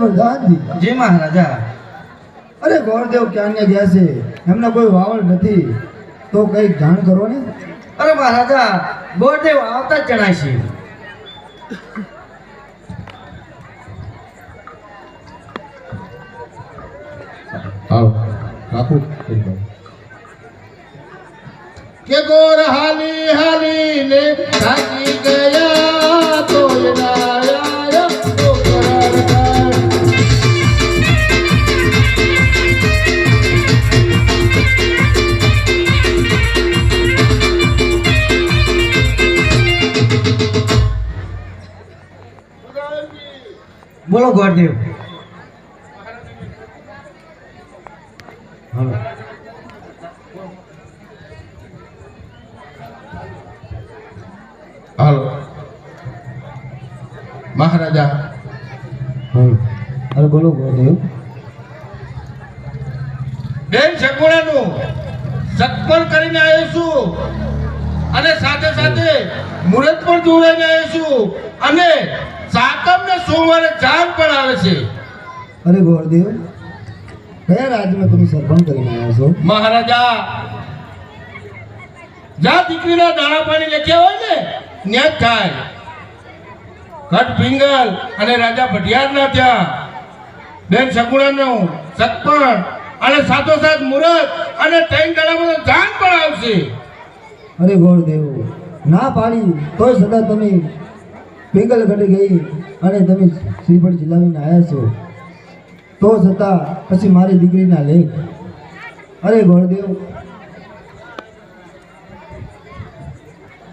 પ્રધાનજી જી મહારાજા. અરે ગોરદેવ ક્યાંને ગયા છે એમને કોઈ વાવડ નથી તો કઈક જાણ કરો ને. અરે મહારાજા ગોરદેવ આવતા જ જણાય છે. કે ગોર હાલી હાલી ને થાકી ગયા તો આયા તો કરાર કર. બોલો ગોરદેવ. હાલો. હાલો મહારાજા. અરે બોલો ગોરદેવ. બેન શકુણાનું સત્પણ કરીને આવ્યો છું અને સાથે સાથે મુહૂર્ત પણ જોડાઈને આવ્યો છું અને સાતમ ને સોમવારે જાન પણ આવે છે. અરે ગોરદેવ કયા રાજ્યમાં તમે સરપંચ કરીને આવ્યા છો? મહારાજા જ્યાં દીકરીના દાણા પાણી લખ્યા હોય ને ત્યાં જ થાય. કટ પિંગલ અને રાજા ભટિયારના ત્યાં બેન શકુણાનું સત્પણ અને સાથોસાથ મુહૂર્ત અને ત્રણ દાડામાં જાન પણ આવશે. અરે ગોરદેવ ના પાડી તોય સદા તમે પિંગલ ઘડી ગઈ અને તમે શ્રીફળ જિલ્લાવીને આવ્યા છો તો છતાં પછી મારી દીકરીના લેખ. અરે ગોરદેવ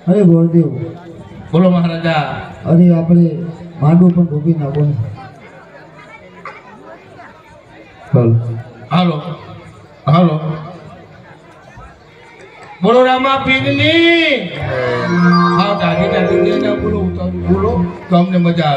અરે ગોરદેવ બોલો મહારાજા. અરે આપણે માંડવું પણ રોપી નાખો ને. હાલો હાલો બોલો રામા પીરની. હા દાદી દાદી બોલો બોલો તો અમને મજા આવે.